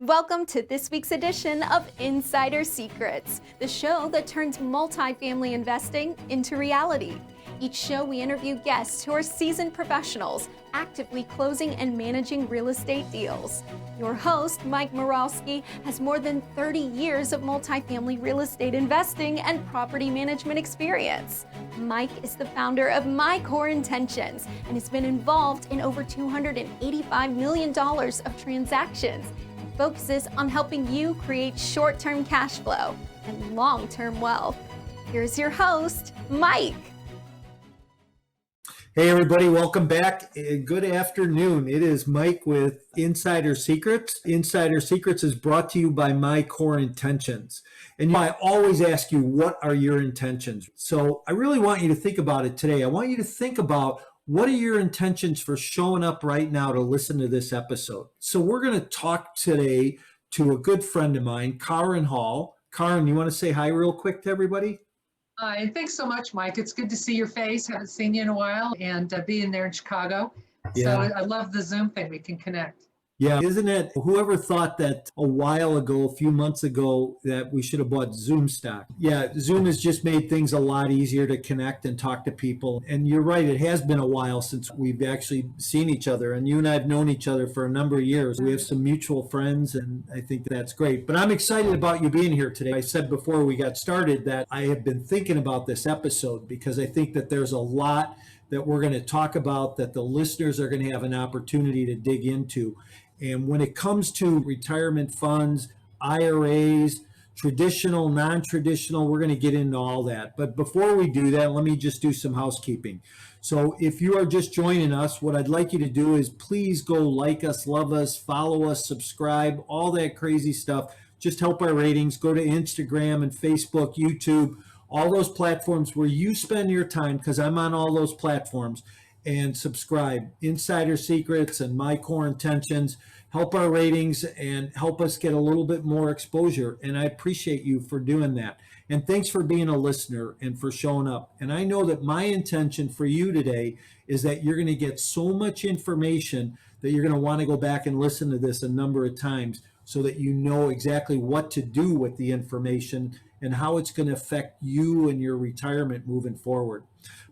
Welcome to this week's edition of Insider Secrets, the show that turns multifamily investing into reality. Each show we interview guests who are seasoned professionals, actively closing and managing real estate deals. Your host, Mike Morawski, has more than 30 years of multifamily real estate investing and property management experience. Mike is the founder of My Core Intentions and has been involved in over $285 million of transactions. Focuses on helping you create short-term cash flow and long-term wealth. Here's your host, Mike. Hey everybody, welcome back. Good afternoon. It is Mike with Insider Secrets. Insider Secrets is brought to you by My Core Intentions. And I always ask you, what are your intentions? So I really want you to think about it today. I want you to think about what are your intentions for showing up right now to listen to this episode? So we're going to talk today to a good friend of mine, Kaaren Hall. Kaaren, you want to say hi real quick to everybody? Hi, thanks so much, Mike. It's good to see your face. Haven't seen you in a while, and being there in Chicago. Yeah. So I love the Zoom thing. We can connect. Yeah, isn't it? Whoever thought that a while ago, a few months ago, that we should have bought Zoom stock? Yeah, Zoom has just made things a lot easier to connect and talk to people. And you're right, it has been a while since we've actually seen each other. And you and I have known each other for a number of years. We have some mutual friends, and I think that's great. But I'm excited about you being here today. I said before we got started that I have been thinking about this episode because I think that there's a lot that we're going to talk about that the listeners are going to have an opportunity to dig into. And when it comes to retirement funds, IRAs, traditional, non-traditional, we're going to get into all that. But before we do that, let me just do some housekeeping. So if you are just joining us, what I'd like you to do is please go like us, love us, follow us, subscribe, all that crazy stuff. Just help our ratings. Go to Instagram and Facebook, YouTube, all those platforms where you spend your time, because I'm on all those platforms. And subscribe. Insider Secrets and My Core Intentions. Help our ratings and help us get a little bit more exposure. And I appreciate you for doing that. And thanks for being a listener and for showing up. And I know that my intention for you today is that you're going to get so much information that you're going to want to go back and listen to this a number of times so that you know exactly what to do with the information and how it's going to affect you and your retirement moving forward.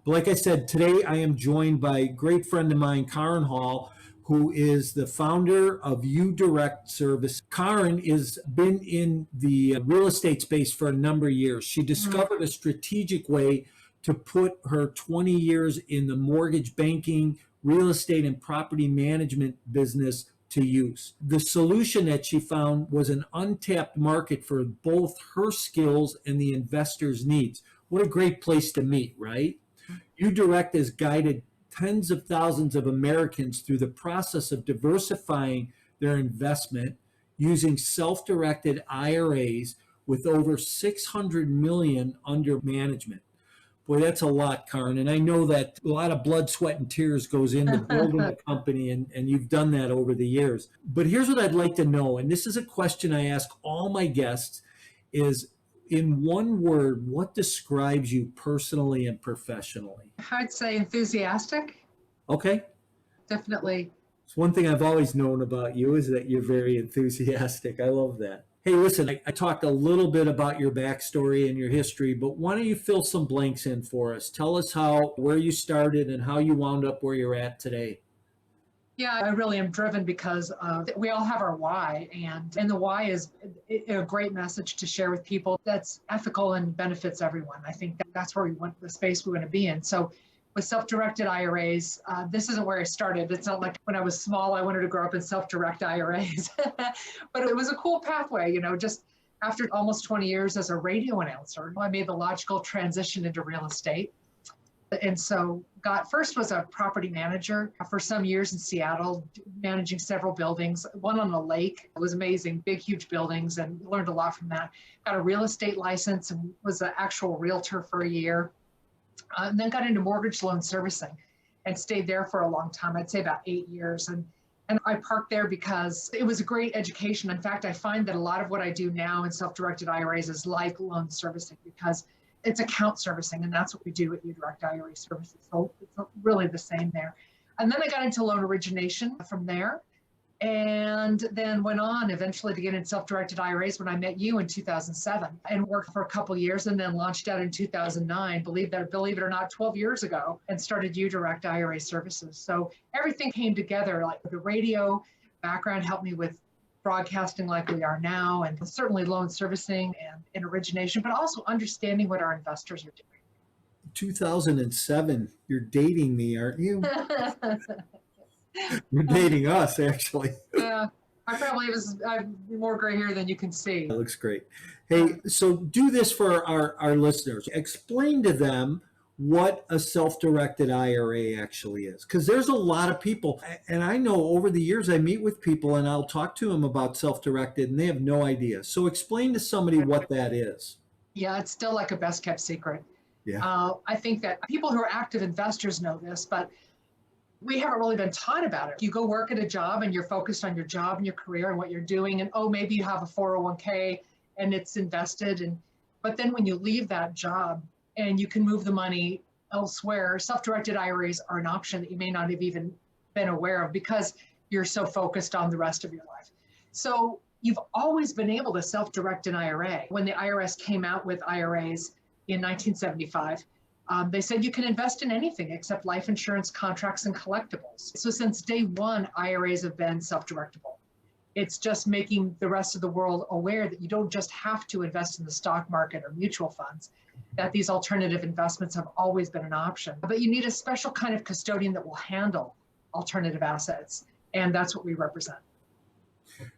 But like I said, today I am joined by a great friend of mine, Kaaren Hall, who is the founder of UDirect Service. Kaaren has been in the real estate space for a number of years. She discovered a strategic way to put her 20 years in the mortgage banking, real estate, and property management business to use. The solution that she found was an untapped market for both her skills and the investor's needs. What a great place to meet, right? UDirect has guided tens of thousands of Americans through the process of diversifying their investment using self-directed IRAs with over 600 million under management. Boy, that's a lot, Kaaren. And I know that a lot of blood, sweat, and tears goes into building a company, and you've done that over the years. But here's what I'd like to know, and this is a question I ask all my guests, is in one word, what describes you personally and professionally? I'd say enthusiastic. Okay. Definitely. It's one thing I've always known about you is that you're very enthusiastic. I love that. Hey, listen, I talked a little bit about your backstory and your history, but why don't you fill some blanks in for us? Tell us where you started and how you wound up where you're at today. Yeah, I really am driven because we all have our why, and the why is a great message to share with people that's ethical and benefits everyone. I think that's where we want the space we want to be in. So with self-directed IRAs, this isn't where I started. It's not like when I was small, I wanted to grow up in self-direct IRAs, but it was a cool pathway, just after almost 20 years as a radio announcer, I made the logical transition into real estate. And so first was a property manager for some years in Seattle, managing several buildings, one on the lake. It was amazing, big, huge buildings, and learned a lot from that. Got a real estate license and was an actual realtor for a year. And then got into mortgage loan servicing and stayed there for a long time. I'd say about 8 years. And I parked there because it was a great education. In fact, I find that a lot of what I do now in self-directed IRAs is like loan servicing because it's account servicing, and that's what we do at UDirect IRA Services. So it's really the same there. And then I got into loan origination from there. and then went on eventually to get in self-directed IRAs when I met you in 2007 and worked for a couple years and then launched out in 2009, believe it or not, 12 years ago, and started UDirect IRA services. So everything came together, like the radio background helped me with broadcasting like we are now, and certainly loan servicing and origination, but also understanding what our investors are doing. 2007, you're dating me, aren't you? You're dating us, actually. Yeah, I'm more gray hair than you can see. That looks great. Hey, so do this for our listeners. Explain to them what a self-directed IRA actually is. Because there's a lot of people, and I know over the years I meet with people and I'll talk to them about self-directed and they have no idea. So explain to somebody what that is. Yeah, it's still like a best kept secret. Yeah. I think that people who are active investors know this, but we haven't really been taught about it. You go work at a job and you're focused on your job and your career and what you're doing, and maybe you have a 401k and it's invested, but then when you leave that job and you can move the money elsewhere, self-directed IRAs are an option that you may not have even been aware of because you're so focused on the rest of your life. So you've always been able to self-direct an IRA. When the IRS came out with IRAs in 1975, they said you can invest in anything except life insurance, contracts, and collectibles. So since day one, IRAs have been self-directable. It's just making the rest of the world aware that you don't just have to invest in the stock market or mutual funds, that these alternative investments have always been an option. But you need a special kind of custodian that will handle alternative assets, and that's what we represent.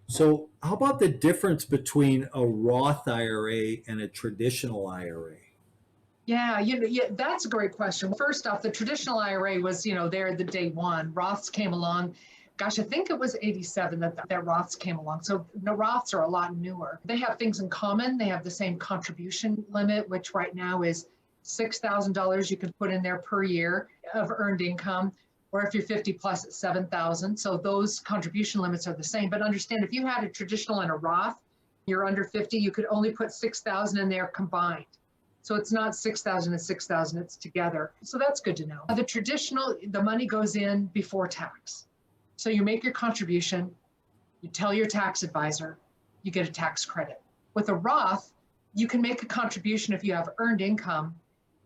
So how about the difference between a Roth IRA and a traditional IRA? Yeah, that's a great question. First off, the traditional IRA was, there the day one. Roths came along. Gosh, I think it was 87 that Roths came along. So the Roths are a lot newer. They have things in common. They have the same contribution limit, which right now is $6,000 you can put in there per year of earned income. Or if you're 50 plus, it's 7,000. So those contribution limits are the same. But understand, if you had a traditional and a Roth, you're under 50, you could only put 6,000 in there combined. So it's not 6,000 and 6,000, it's together. So that's good to know. The traditional, the money goes in before tax. So you make your contribution, you tell your tax advisor, you get a tax credit. With a Roth, you can make a contribution if you have earned income,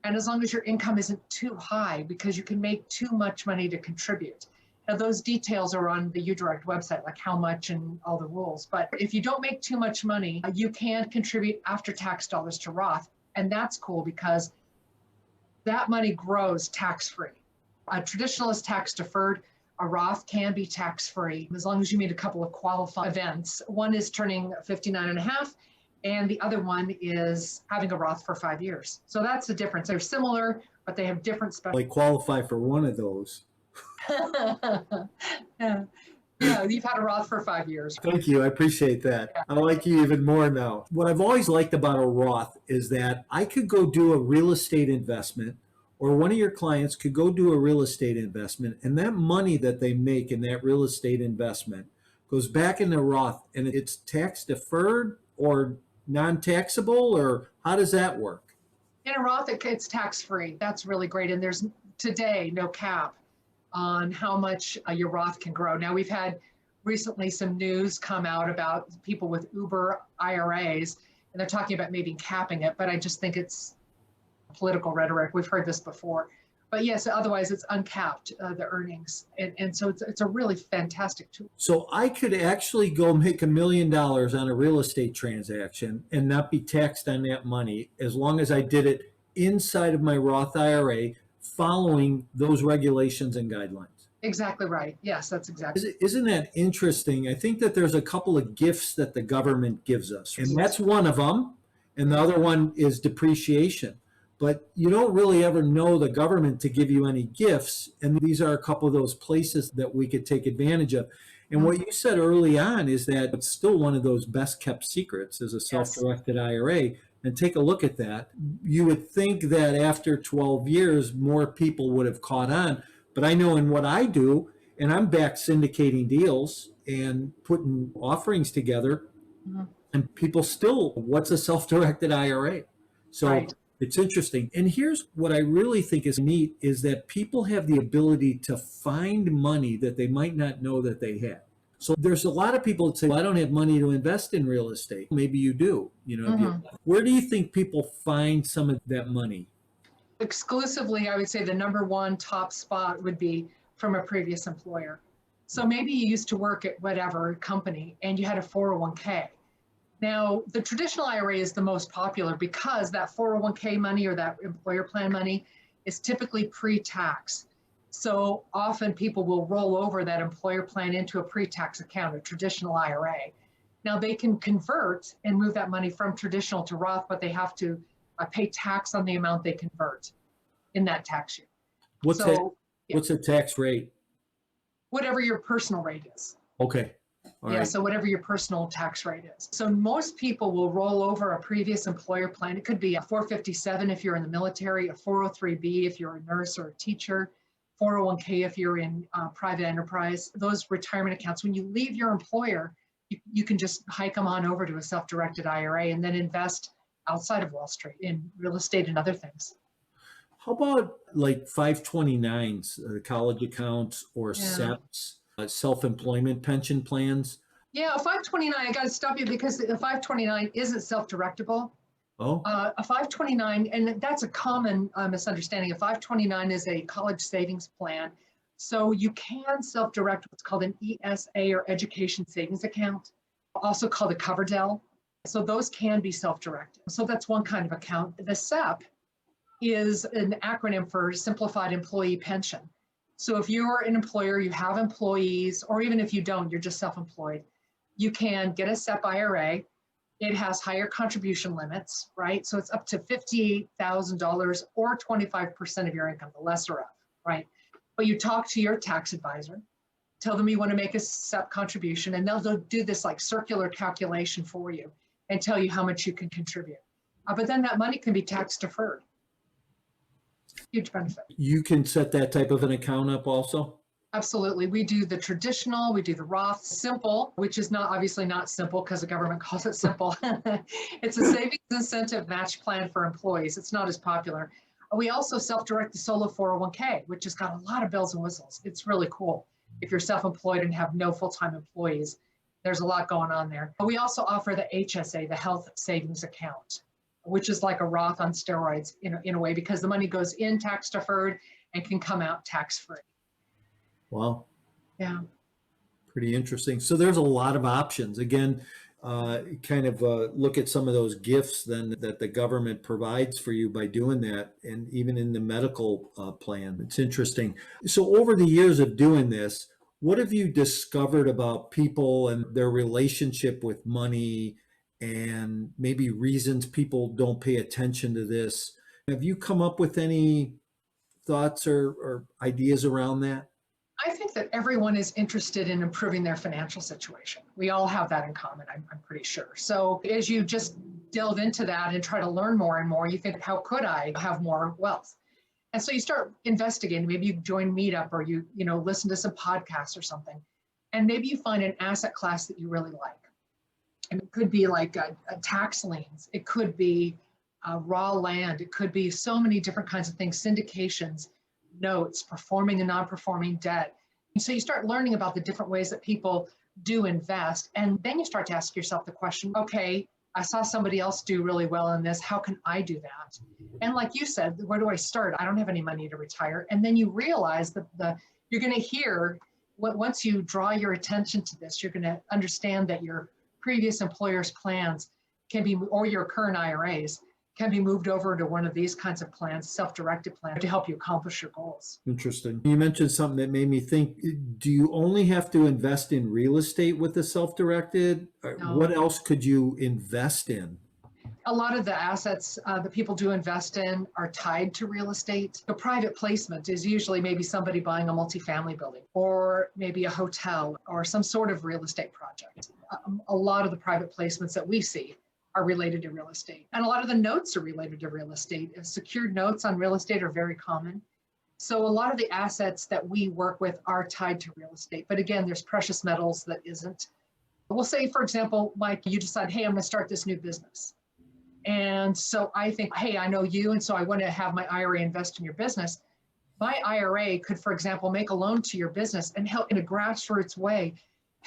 and as long as your income isn't too high, because you can make too much money to contribute. Now those details are on the UDirect website, like how much and all the rules. But if you don't make too much money, you can contribute after-tax dollars to Roth. And that's cool because that money grows tax-free. A traditional is tax-deferred. A Roth can be tax-free as long as you meet a couple of qualifying events. One is turning 59 and a half, and the other one is having a Roth for 5 years. So that's the difference. They're similar, but they have different special. I qualify for one of those. Yeah, you've had a Roth for 5 years. Thank you. I appreciate that. I like you even more now. What I've always liked about a Roth is that I could go do a real estate investment, or one of your clients could go do a real estate investment, and that money that they make in that real estate investment goes back in the Roth, and it's tax deferred or non-taxable, or how does that work? In a Roth, it's tax-free. That's really great. And there's today no cap on how much your Roth can grow. Now, we've had recently some news come out about people with Uber IRAs, and they're talking about maybe capping it, but I just think it's political rhetoric. We've heard this before. But yes, otherwise it's uncapped, the earnings. And so it's a really fantastic tool. So I could actually go make $1 million on a real estate transaction and not be taxed on that money as long as I did it inside of my Roth IRA, following those regulations and guidelines. Exactly right. Yes, that's exactly. Isn't that interesting? I think that there's a couple of gifts that the government gives us, and that's one of them. And the other one is depreciation. But you don't really ever know the government to give you any gifts. And these are a couple of those places that we could take advantage of. And what you said early on is that it's still one of those best kept secrets is a self-directed IRA. And take a look at that. You would think that after 12 years, more people would have caught on. But I know in what I do, and I'm back syndicating deals and putting offerings together, and people still, what's a self-directed IRA? So it's interesting. And here's what I really think is neat is that people have the ability to find money that they might not know that they have. So there's a lot of people that say, well, I don't have money to invest in real estate. Maybe you do. Where do you think people find some of that money? Exclusively, I would say the number one top spot would be from a previous employer. So maybe you used to work at whatever company and you had a 401k. Now, the traditional IRA is the most popular because that 401k money or that employer plan money is typically pre-tax. So often people will roll over that employer plan into a pre-tax account, a traditional IRA. Now they can convert and move that money from traditional to Roth, but they have to pay tax on the amount they convert in that tax year. What's the tax rate? Whatever your personal rate is. Okay. All yeah, right. so whatever your personal tax rate is. So most people will roll over a previous employer plan. It could be a 457 if you're in the military, a 403B if you're a nurse or a teacher, 401k if you're in private enterprise. Those retirement accounts, when you leave your employer, you can just hike them on over to a self-directed IRA and then invest outside of Wall Street in real estate and other things. How about like 529s, college accounts, or SEPs, self-employment pension plans? Yeah, a 529, I got to stop you because a 529 isn't self-directable. Oh. A 529, and that's a common misunderstanding. A 529 is a college savings plan. So you can self-direct what's called an ESA or education savings account, also called a Coverdell. So those can be self-directed. So that's one kind of account. The SEP is an acronym for Simplified Employee Pension. So if you're an employer, you have employees, or even if you don't, you're just self-employed, you can get a SEP IRA. It has higher contribution limits, right? So it's up to $58,000 or 25% of your income, the lesser of, right? But you talk to your tax advisor, tell them you want to make a SEP contribution, and they'll do this like circular calculation for you and tell you how much you can contribute. But then that money can be tax deferred. Huge benefit. You can set that type of an account up also? Absolutely. We do the traditional, we do the Roth simple, which is not obviously not simple because the government calls it simple. It's a savings incentive match plan for employees. It's not as popular. We also self-direct the solo 401k, which has got a lot of bells and whistles. It's really cool. If you're self-employed and have no full-time employees, there's a lot going on there. We also offer the HSA, the health savings account, which is like a Roth on steroids in a way, because the money goes in tax deferred and can come out tax free. Wow. Yeah. Pretty interesting. So there's a lot of options. Again, look at some of those gifts then that the government provides for you by doing that, and even in the medical plan. It's interesting. So over the years of doing this, what have you discovered about people and their relationship with money, and maybe reasons people don't pay attention to this? Have you come up with any thoughts or ideas around that? I think that everyone is interested in improving their financial situation. We all have that in common, I'm pretty sure. So as you just delve into that and try to learn more and more, you think, how could I have more wealth? And so you start investigating. Maybe you join Meetup, or you listen to some podcasts or something, and maybe you find an asset class that you really like. And it could be like a tax liens. It could be raw land. It could be so many different kinds of things, syndications, notes, performing and non-performing debt. And so you start learning about the different ways that people do invest. And then you start to ask yourself the question, okay, I saw somebody else do really well in this. How can I do that? And like you said, where do I start? I don't have any money to retire. And then you realize that you're going to hear, once you draw your attention to this, you're going to understand that your previous employer's plans can be, or your current IRAs, can be moved over to one of these kinds of plans, self-directed plans, to help you accomplish your goals. Interesting. You mentioned something that made me think, do you only have to invest in real estate with the self-directed? No. What else could you invest in? A lot of the assets that people do invest in are tied to real estate. The private placement is usually maybe somebody buying a multifamily building, or maybe a hotel, or some sort of real estate project. A lot of the private placements that we see are related to real estate. And a lot of the notes are related to real estate. Secured notes on real estate are very common. So a lot of the assets that we work with are tied to real estate. But again, there's precious metals that isn't. We'll say, for example, Mike, you decide, hey, I'm going to start this new business. And so I think, hey, I know you, and so I want to have my IRA invest in your business. My IRA could, for example, make a loan to your business and help in a grassroots way,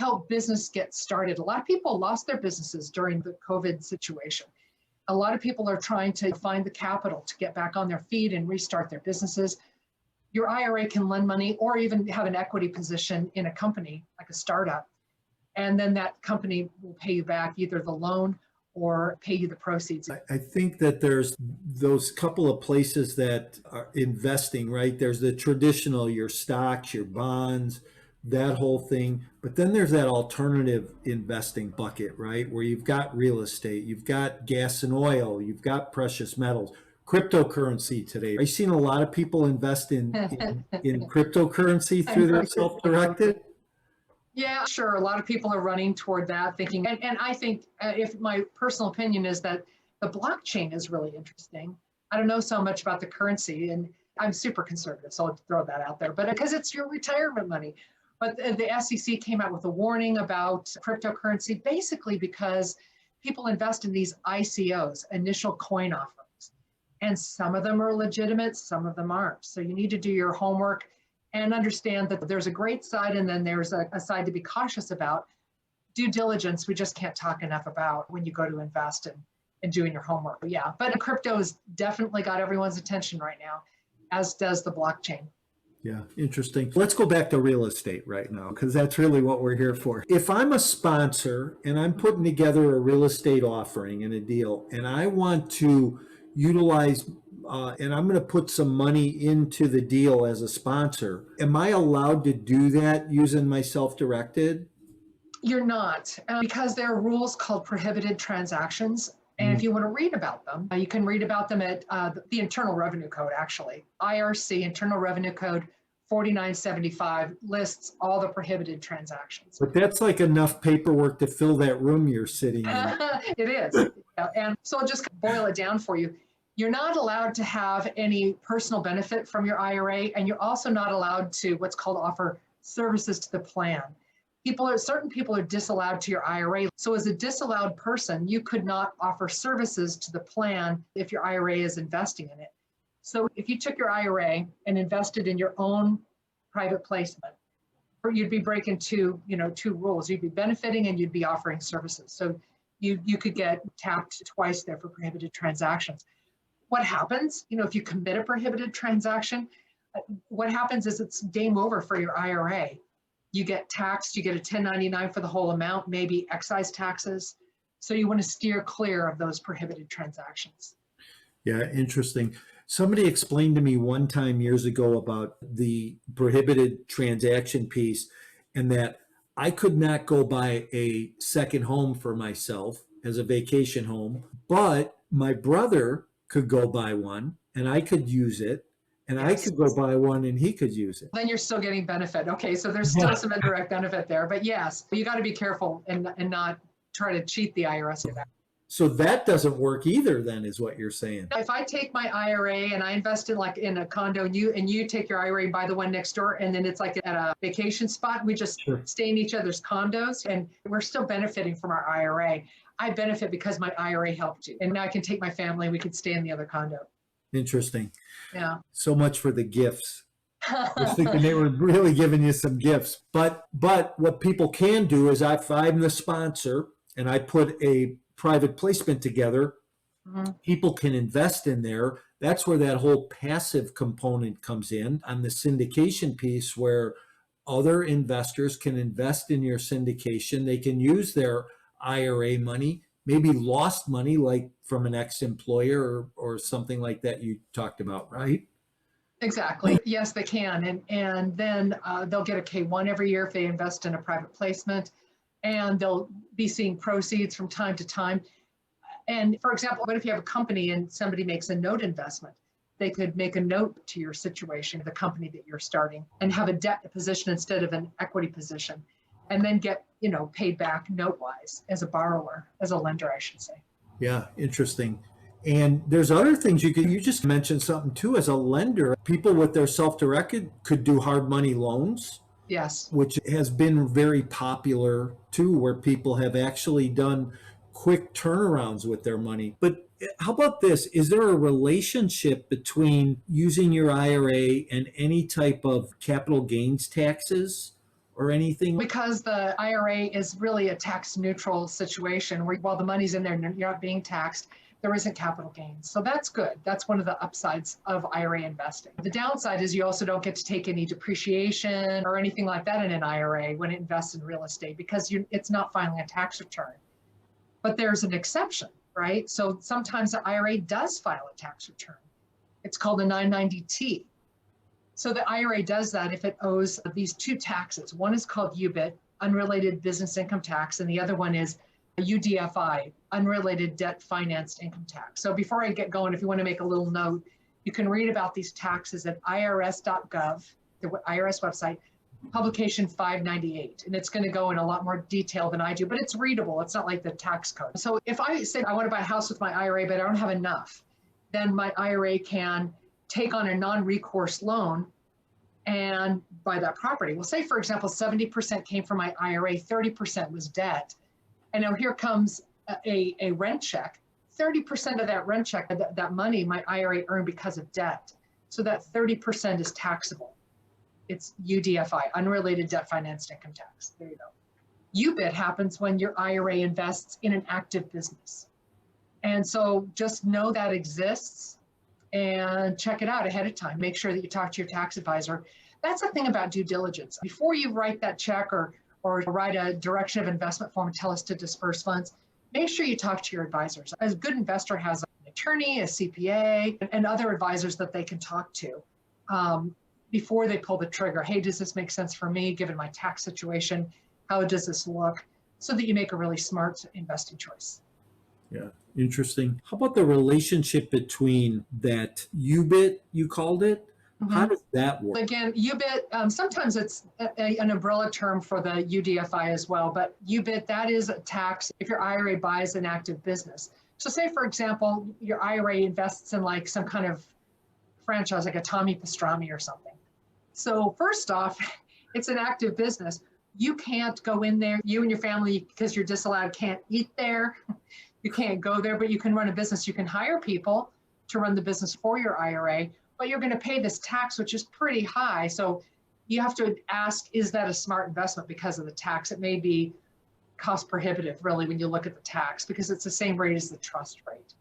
help business get started. A lot of people lost their businesses during the COVID situation. A lot of people are trying to find the capital to get back on their feet and restart their businesses. Your IRA can lend money or even have an equity position in a company, like a startup. And then that company will pay you back either the loan or pay you the proceeds. I think that there's those couple of places that are investing, right? There's the traditional, your stocks, your bonds, that whole thing. But then there's that alternative investing bucket, right? Where you've got real estate, you've got gas and oil, you've got precious metals, cryptocurrency today. I've seen a lot of people invest in cryptocurrency through their self-directed. Yeah, sure. A lot of people are running toward that thinking, and I think if my personal opinion is that the blockchain is really interesting. I don't know so much about the currency, and I'm super conservative, so I'll throw that out there, but because it's your retirement money. But the SEC came out with a warning about cryptocurrency, basically because people invest in these ICOs, initial coin offerings, and some of them are legitimate, some of them aren't. So you need to do your homework and understand that there's a great side and then there's a side to be cautious about. Due diligence, we just can't talk enough about when you go to invest in doing your homework. Yeah, but crypto has definitely got everyone's attention right now, as does the blockchain. Yeah, interesting. Let's go back to real estate right now, because that's really what we're here for. If I'm a sponsor and I'm putting together a real estate offering and a deal, and I want to utilize and I'm going to put some money into the deal as a sponsor, am I allowed to do that using my self-directed? You're not, because there are rules called prohibited transactions. And if you want to read about them, you can read about them at the Internal Revenue Code, actually. IRC, Internal Revenue Code 4975, lists all the prohibited transactions. But that's like enough paperwork to fill that room you're sitting in. It is. And so I'll just boil it down for you. You're not allowed to have any personal benefit from your IRA, and you're also not allowed to what's called offer services to the plan. Certain people are disallowed to your IRA. So as a disallowed person, you could not offer services to the plan if your IRA is investing in it. So if you took your IRA and invested in your own private placement, you'd be breaking two rules. You'd be benefiting and you'd be offering services. So you could get tapped twice there for prohibited transactions. What happens, if you commit a prohibited transaction, what happens is it's game over for your IRA. You get taxed, you get a 1099 for the whole amount, maybe excise taxes. So you want to steer clear of those prohibited transactions. Yeah, interesting. Somebody explained to me one time years ago about the prohibited transaction piece, and that I could not go buy a second home for myself as a vacation home, but my brother could go buy one and I could use it, and I could go buy one and he could use it. Then you're still getting benefit. Okay, so there's still some indirect benefit there, but yes, you got to be careful and not try to cheat the IRS with that. So that doesn't work either then, is what you're saying. If I take my IRA and I invest in a condo, and you take your IRA and buy the one next door, and then it's like at a vacation spot, we just stay in each other's condos and we're still benefiting from our IRA. I benefit because my IRA helped you, and now I can take my family and we could stay in the other condo. Interesting. Yeah. So much for the gifts. I was thinking they were really giving you some gifts. But what people can do is, if I'm the sponsor and I put a private placement together, people can invest in there. That's where that whole passive component comes in on the syndication piece, where other investors can invest in your syndication. They can use their IRA money, maybe lost money, like from an ex-employer or something like that you talked about, right? Exactly. Yes, they can. And then they'll get a K-1 every year if they invest in a private placement, and they'll be seeing proceeds from time to time. And for example, what if you have a company and somebody makes a note investment? They could make a note to your situation, the company that you're starting, and have a debt position instead of an equity position, and then get, paid back note-wise as a borrower, as a lender, I should say. Yeah, interesting. And there's other things you just mentioned something too. As a lender, people with their self-directed could do hard money loans. Yes. Which has been very popular too, where people have actually done quick turnarounds with their money. But how about this? Is there a relationship between using your IRA and any type of capital gains taxes or anything? Because the IRA is really a tax neutral situation where while the money's in there and you're not being taxed, there isn't capital gains. So that's good. That's one of the upsides of IRA investing. The downside is you also don't get to take any depreciation or anything like that in an IRA when it invests in real estate because it's not filing a tax return. But there's an exception, right? So sometimes the IRA does file a tax return. It's called a 990T. So the IRA does that if it owes these two taxes. One is called UBIT, unrelated business income tax, and the other one is UDFI, unrelated debt financed income tax. So before I get going, if you want to make a little note, you can read about these taxes at irs.gov, the IRS website, publication 598. And it's going to go in a lot more detail than I do, but it's readable. It's not like the tax code. So if I say I want to buy a house with my IRA, but I don't have enough, then my IRA can take on a non-recourse loan and buy that property. Well, say, for example, 70% came from my IRA, 30% was debt. And now here comes a rent check. 30% of that rent check, that money my IRA earned because of debt. So that 30% is taxable. It's UDFI, unrelated debt financed income tax. There you go. UBIT happens when your IRA invests in an active business. And so just know that exists and check it out ahead of time. Make sure that you talk to your tax advisor. That's the thing about due diligence. Before you write that check or write a direction of investment form and tell us to disperse funds, make sure you talk to your advisors. A good investor has an attorney, a CPA, and other advisors that they can talk to before they pull the trigger. Hey, does this make sense for me given my tax situation? How does this look? So that you make a really smart investing choice. Yeah, interesting. How about the relationship between that UBIT, you called it? Mm-hmm. How does that work? Again, UBIT, sometimes it's an umbrella term for the UDFI as well, but UBIT, that is a tax if your IRA buys an active business. So say, for example, your IRA invests in like some kind of franchise, like a Tommy Pastrami or something. So first off, it's an active business. You can't go in there, you and your family, because you're disallowed, can't eat there. You can't go there, but you can run a business. You can hire people to run the business for your IRA, but you're going to pay this tax, which is pretty high. So you have to ask, is that a smart investment because of the tax? It may be cost prohibitive, really, when you look at the tax, because it's the same rate as the trust rate.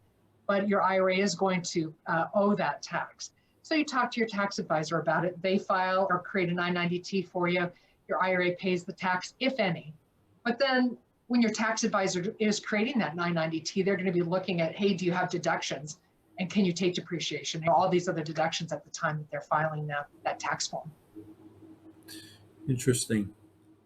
But your IRA is going to owe that tax. So you talk to your tax advisor about it. They file or create a 990T for you. Your IRA pays the tax, if any. But then when your tax advisor is creating that 990T, they're going to be looking at, hey, do you have deductions? And can you take depreciation? All these other deductions at the time that they're filing that tax form. Interesting.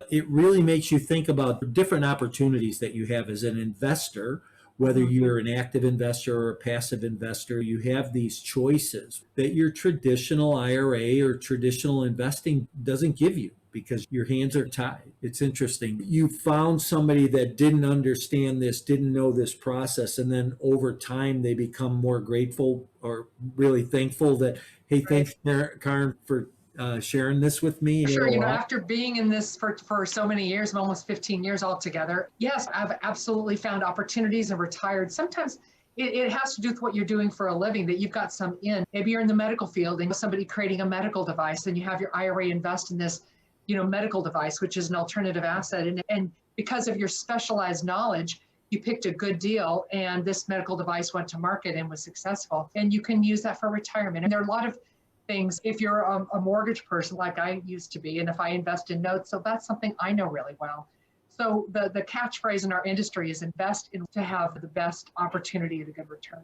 It really makes you think about the different opportunities that you have as an investor, whether you're an active investor or a passive investor. You have these choices that your traditional IRA or traditional investing doesn't give you, because your hands are tied. It's interesting. You found somebody that didn't understand this, didn't know this process, and then over time they become more grateful or really thankful that, hey, thanks, Kaaren, for sharing this with me. Sure, after being in this for so many years, almost 15 years altogether, yes, I've absolutely found opportunities and retired. Sometimes it has to do with what you're doing for a living, that you've got some in. Maybe you're in the medical field and somebody creating a medical device, and you have your IRA invest in this medical device, which is an alternative asset. And because of your specialized knowledge, you picked a good deal, and this medical device went to market and was successful. And you can use that for retirement. And there are a lot of things, if you're a mortgage person like I used to be, and if I invest in notes, so that's something I know really well. So the catchphrase in our industry is invest in to have the best opportunity at a good return.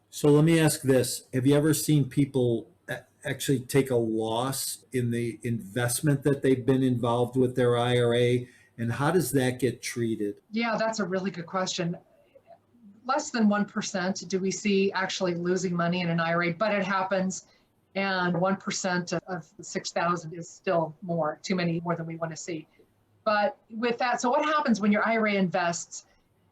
So let me ask this. Have you ever seen people actually take a loss in the investment that they've been involved with their IRA, and how does that get treated? Yeah, that's a really good question. Less than 1% do we see actually losing money in an IRA, but it happens, and 1% of 6,000 is still more than we want to see. But with that, so what happens when your IRA invests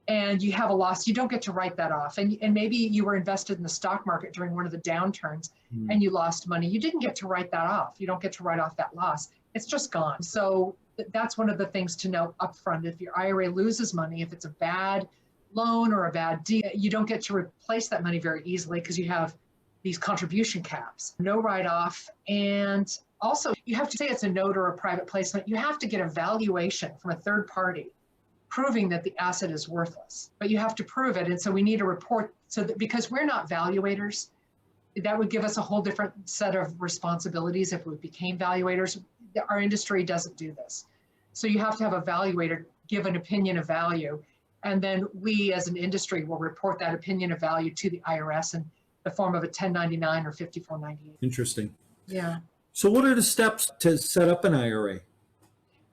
and you have a loss? You don't get to write that off. And maybe you were invested in the stock market during one of the downturns and you lost money. You didn't get to write that off. You don't get to write off that loss. It's just gone. So that's one of the things to know upfront. If your IRA loses money, if it's a bad loan or a bad deal, you don't get to replace that money very easily because you have these contribution caps, no write-off. And also, you have to say it's a note or a private placement. You have to get a valuation from a third party proving that the asset is worthless, but you have to prove it. And so we need a report so that, because we're not valuators, that would give us a whole different set of responsibilities if we became valuators. Our industry doesn't do this. So you have to have a valuator give an opinion of value. And then we as an industry will report that opinion of value to the IRS in the form of a 1099 or 5498. Interesting. Yeah. So what are the steps to set up an IRA?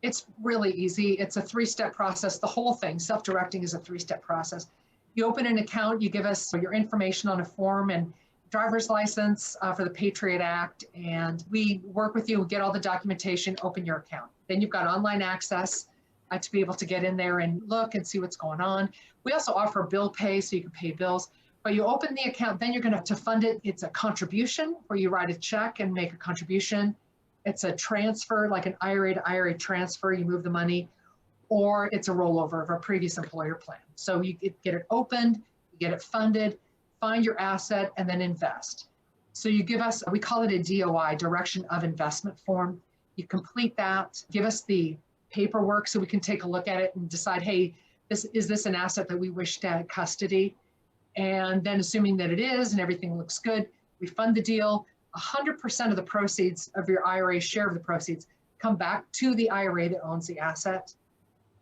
It's really easy. It's a 3-step process. The whole thing, self-directing, is a 3-step process. You open an account, you give us your information on a form and driver's license for the Patriot Act, and we work with you, get all the documentation, open your account. Then you've got online access to be able to get in there and look and see what's going on. We also offer bill pay, so you can pay bills. But you open the account, then you're going to fund it. It's a contribution where you write a check and make a contribution. It's a transfer, like an IRA to IRA transfer, you move the money, or it's a rollover of a previous employer plan. So you get it opened, you get it funded, find your asset, and then invest. So you give us, we call it a DOI, Direction of Investment form. You complete that, give us the paperwork so we can take a look at it and decide, hey, is this an asset that we wish to have custody? And then assuming that it is and everything looks good, we fund the deal. 100% of the proceeds of your IRA, share of the proceeds, come back to the IRA that owns the asset.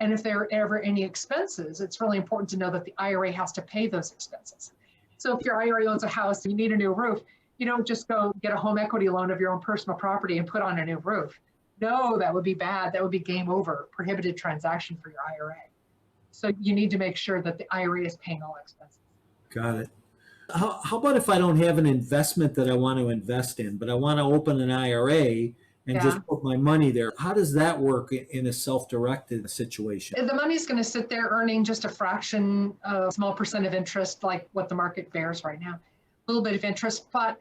And if there are ever any expenses, it's really important to know that the IRA has to pay those expenses. So if your IRA owns a house and you need a new roof, you don't just go get a home equity loan of your own personal property and put on a new roof. No, that would be bad. That would be game over, prohibited transaction for your IRA. So you need to make sure that the IRA is paying all expenses. Got it. How about if I don't have an investment that I want to invest in, but I want to open an IRA and just put my money there? How does that work in a self-directed situation? The money's going to sit there earning just a fraction, a small percent of interest, like what the market bears right now, a little bit of interest. But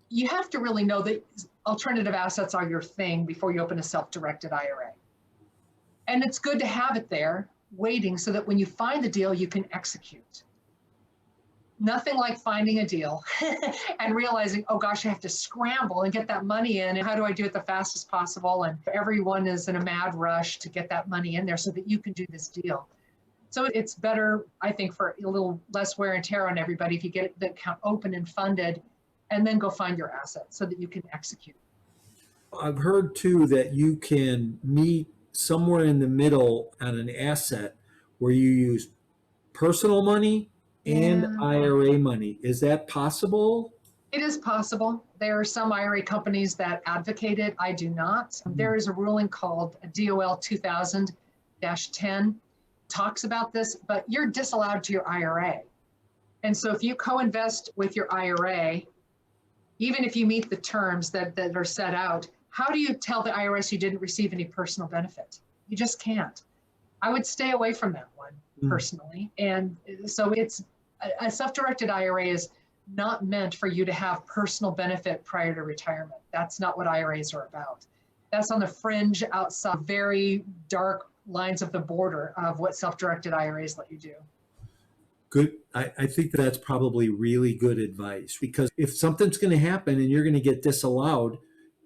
you have to really know that alternative assets are your thing before you open a self-directed IRA. And it's good to have it there waiting so that when you find the deal, you can execute. Nothing like finding a deal and realizing, oh gosh, I have to scramble and get that money in. And how do I do it the fastest possible? And everyone is in a mad rush to get that money in there so that you can do this deal. So it's better, I think, for a little less wear and tear on everybody if you get the account open and funded and then go find your assets so that you can execute. I've heard too that you can meet somewhere in the middle on an asset where you use personal money and IRA money. Is that possible? It is possible. There are some IRA companies that advocate it. I do not. There is a ruling called DOL 2000-10, talks about this, but you're disallowed to your IRA. And so if you co-invest with your IRA, even if you meet the terms that are set out, how do you tell the IRS you didn't receive any personal benefit? You just can't. I would stay away from that one personally. And so it's a self-directed IRA is not meant for you to have personal benefit prior to retirement. That's not what IRAs are about. That's on the fringe outside, very dark lines of the border of what self-directed IRAs let you do. Good. I think that's probably really good advice, because if something's going to happen and you're going to get disallowed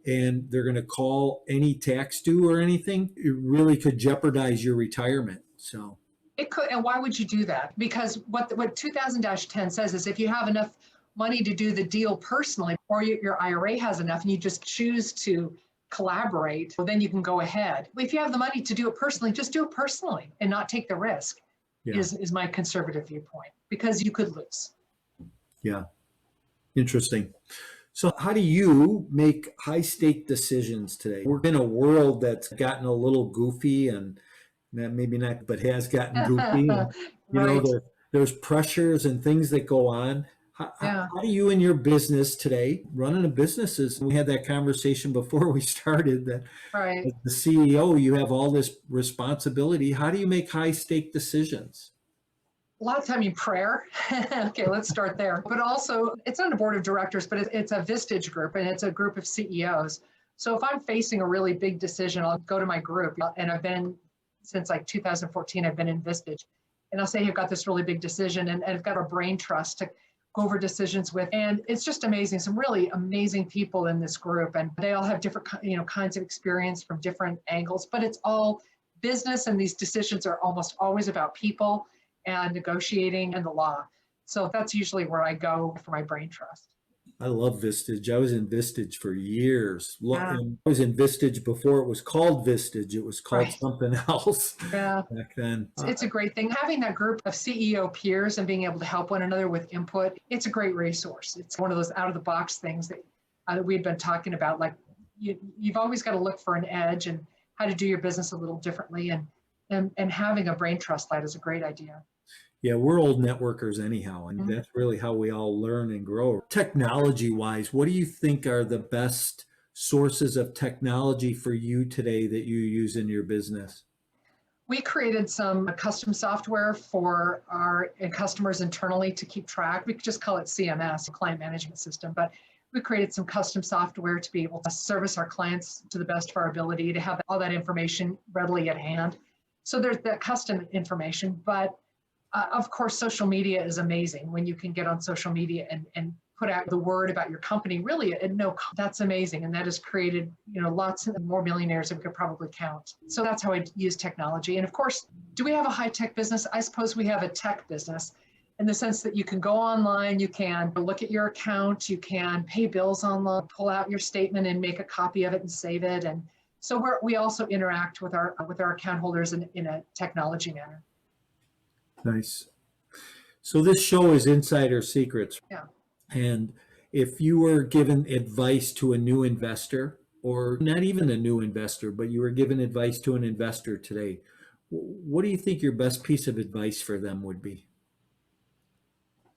and they're going to call any tax due or anything, it really could jeopardize your retirement. So it could. And why would you do that? Because what 2000-10 says is if you have enough money to do the deal personally, or your IRA has enough and you just choose to collaborate, well, then you can go ahead. If you have the money to do it personally, just do it personally and not take the risk. Is my conservative viewpoint, because you could lose. Yeah. Interesting. So how do you make high stake decisions today? We're in a world that's gotten a little goofy, and maybe not, but has gotten goofy. And, Right. There's pressures and things that go on. How do you in your business today, running a business, we had that conversation before we started, that Right. as the CEO, you have all this responsibility. How do you make high stake decisions? A lot of time in prayer. Okay, let's start there. But also, it's not a board of directors, but it's a Vistage group, and it's a group of CEOs. So if I'm facing a really big decision, I'll go to my group, and I've been, since like 2014, I've been in Vistage. And I'll say, I've got this really big decision, and I've got a brain trust to go over decisions with. And it's just amazing. Some really amazing people in this group, and they all have different, kinds of experience from different angles, but it's all business, and these decisions are almost always about people and negotiating and the law. So that's usually where I go for my brain trust. I love Vistage. I was in Vistage for years. Yeah. I was in Vistage before it was called Vistage. It was called Right. something else Yeah. back then. It's a great thing. Having that group of CEO peers and being able to help one another with input, it's a great resource. It's one of those out of the box things that we've been talking about. Like you've always got to look for an edge and how to do your business a little differently. And having a brain trust light is a great idea. Yeah, we're old networkers anyhow, and that's really how we all learn and grow. Technology-wise, what do you think are the best sources of technology for you today that you use in your business? We created some custom software for our customers internally to keep track. We could just call it CMS, Client Management System, but we created some custom software to be able to service our clients to the best of our ability, to have all that information readily at hand. So there's that custom information, but of course, social media is amazing when you can get on social media and put out the word about your company, really, and that's amazing. And that has created, lots more millionaires than we could probably count. So that's how I use technology. And of course, do we have a high-tech business? I suppose we have a tech business in the sense that you can go online, you can look at your account, you can pay bills online, pull out your statement and make a copy of it and save it. And so we also interact with our account holders in a technology manner. Nice. So this show is Insider Secrets. Yeah. And if you were given advice to a new investor, or not even a new investor, but you were given advice to an investor today, what do you think your best piece of advice for them would be?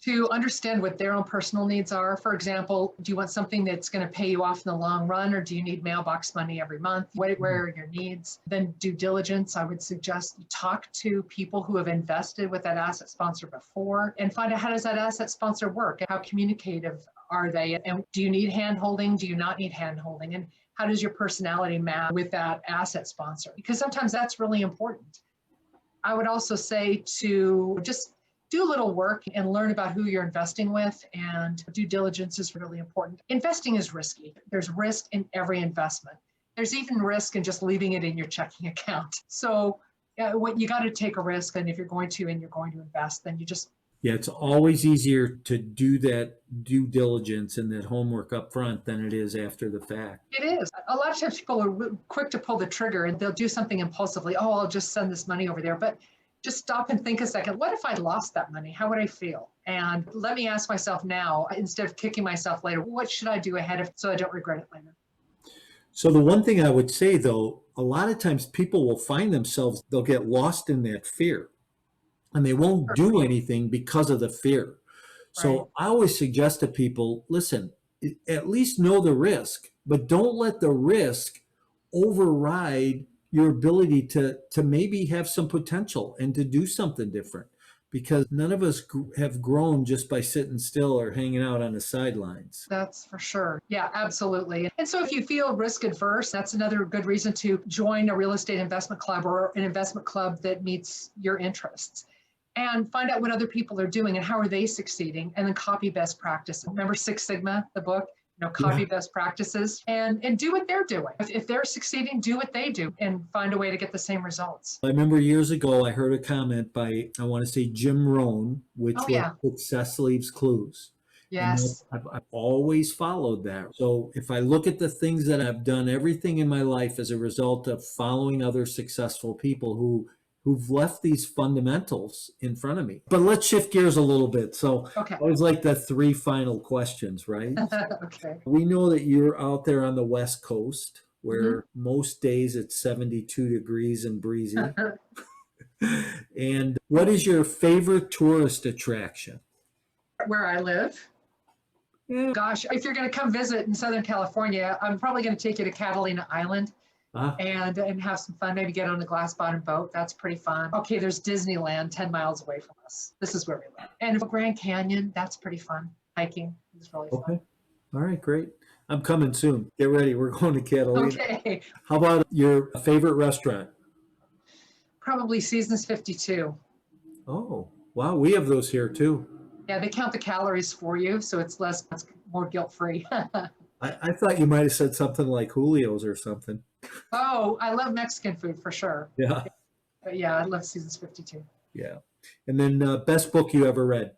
To understand what their own personal needs are. For example, do you want something that's going to pay you off in the long run, or do you need mailbox money every month? Where are your needs? Then due diligence, I would suggest you talk to people who have invested with that asset sponsor before and find out, how does that asset sponsor work? How communicative are they? And do you need hand-holding? Do you not need hand-holding? And how does your personality match with that asset sponsor? Because sometimes that's really important. I would also say to just do a little work and learn about who you're investing with, and due diligence is really important. Investing is risky. There's risk in every investment. There's even risk in just leaving it in your checking account. So you got to take a risk, and if you're going to invest, then you just... Yeah, it's always easier to do that due diligence and that homework up front than it is after the fact. It is. A lot of times people are quick to pull the trigger and they'll do something impulsively. Oh, I'll just send this money over there. But just stop and think a second. What if I lost that money? How would I feel? And let me ask myself now, instead of kicking myself later, what should I do ahead of so I don't regret it later? So the one thing I would say, though, a lot of times people will find themselves, they'll get lost in that fear and they won't do anything because of the fear. So Right. I always suggest to people, listen, at least know the risk, but don't let the risk override your ability to maybe have some potential and to do something different, because none of us have grown just by sitting still or hanging out on the sidelines. That's for sure. Yeah, absolutely. And so if you feel risk adverse, that's another good reason to join a real estate investment club or an investment club that meets your interests, and find out what other people are doing and how are they succeeding, and then copy best practices. Remember Six Sigma, the book? Copy best practices and do what they're doing. If they're succeeding, do what they do and find a way to get the same results. I remember years ago, I heard a comment by, I want to say Jim Rohn, which was Success Leaves Clues. Yes. And I've always followed that. So if I look at the things that I've done, everything in my life as a result of following other successful people who've left these fundamentals in front of me. But let's shift gears a little bit. So Okay. I always like the three final questions, right? Okay. We know that you're out there on the West Coast where most days it's 72 degrees and breezy. And what is your favorite tourist attraction? Where I live? Yeah. Gosh, if you're going to come visit in Southern California, I'm probably going to take you to Catalina Island. And have some fun, maybe get on a glass bottom boat. That's pretty fun. Okay, there's Disneyland 10 miles away from us. This is where we live. And Grand Canyon, that's pretty fun. Hiking is really fun. Okay. All right, great. I'm coming soon. Get ready. We're going to Catalina. Okay. How about your favorite restaurant? Probably Seasons 52. Oh, wow. We have those here too. Yeah, they count the calories for you, so it's more guilt-free. I thought you might have said something like Julio's or something. Oh, I love Mexican food for sure. Yeah. But yeah, I love Seasons 52. Yeah. And then best book you ever read?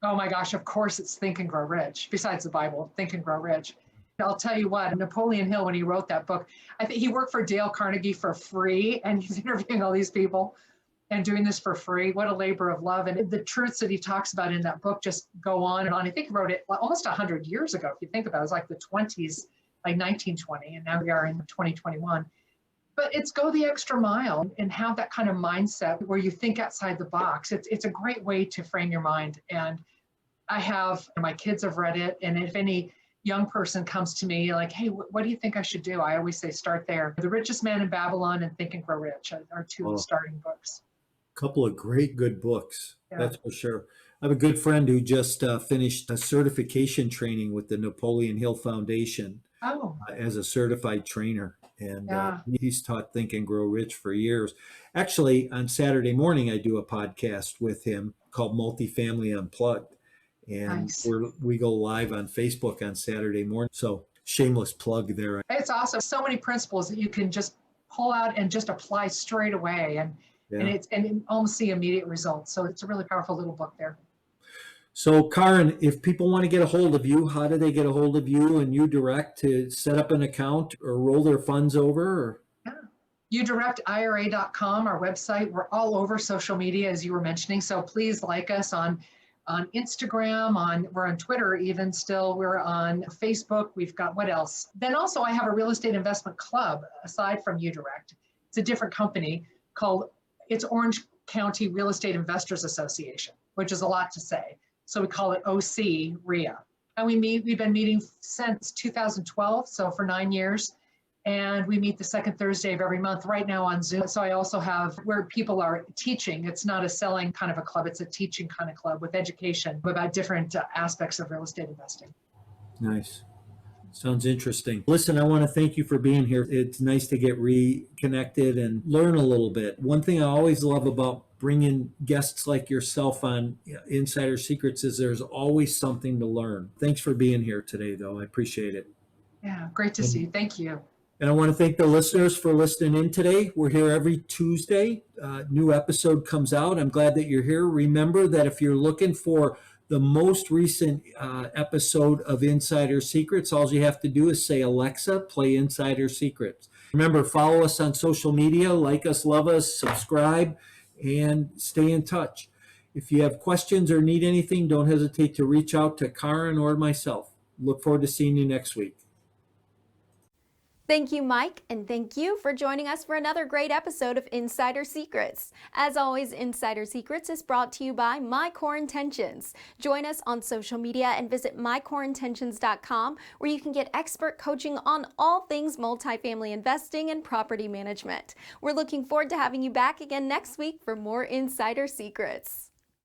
Oh my gosh, of course it's Think and Grow Rich, besides the Bible, Think and Grow Rich. I'll tell you what, Napoleon Hill, when he wrote that book, I think he worked for Dale Carnegie for free, and he's interviewing all these people and doing this for free. What a labor of love. And the truths that he talks about in that book just go on and on. I think he wrote it almost 100 years ago, if you think about it. It was like the 20s, like 1920, and now we are in 2021. But it's go the extra mile and have that kind of mindset where you think outside the box. It's a great way to frame your mind. And my kids have read it. And if any young person comes to me like, hey, what do you think I should do? I always say, start there. The Richest Man in Babylon and Think and Grow Rich are two starting books. Couple of great, good books. Yeah. That's for sure. I have a good friend who just finished a certification training with the Napoleon Hill Foundation as a certified trainer. And he's taught Think and Grow Rich for years. Actually, on Saturday morning, I do a podcast with him called Multifamily Unplugged. And nice. we go live on Facebook on Saturday morning. So shameless plug there. It's awesome. So many principles that you can just pull out and just apply straight away. And almost see immediate results. So it's a really powerful little book there. So Kaaren, if people want to get a hold of you, how do they get a hold of you and UDirect to set up an account or roll their funds over? UDirectIRA.com, our website. We're all over social media, as you were mentioning. So please like us on Instagram, we're on Twitter even still. We're on Facebook. We've got what else? Then also I have a real estate investment club aside from UDirect. It's a different company called Orange County Real Estate Investors Association, which is a lot to say. So we call it OC RIA. And we've been meeting since 2012, so for 9 years. And we meet the second Thursday of every month right now on Zoom. So I also have where people are teaching. It's not a selling kind of a club, it's a teaching kind of club with education about different aspects of real estate investing. Nice. Sounds interesting. Listen, I want to thank you for being here. It's nice to get reconnected and learn a little bit. One thing I always love about bringing guests like yourself on Insider Secrets is there's always something to learn. Thanks for being here today, though. I appreciate it. Yeah, great to see you. Thank you. And I want to thank the listeners for listening in today. We're here every Tuesday. New episode comes out. I'm glad that you're here. Remember that if you're looking for the most recent episode of Insider Secrets, all you have to do is say, Alexa, play Insider Secrets. Remember, follow us on social media, like us, love us, subscribe, and stay in touch. If you have questions or need anything, don't hesitate to reach out to Kaaren or myself. Look forward to seeing you next week. Thank you, Mike, and thank you for joining us for another great episode of Insider Secrets. As always, Insider Secrets is brought to you by My Core Intentions. Join us on social media and visit mycoreintentions.com, where you can get expert coaching on all things multifamily investing and property management. We're looking forward to having you back again next week for more Insider Secrets.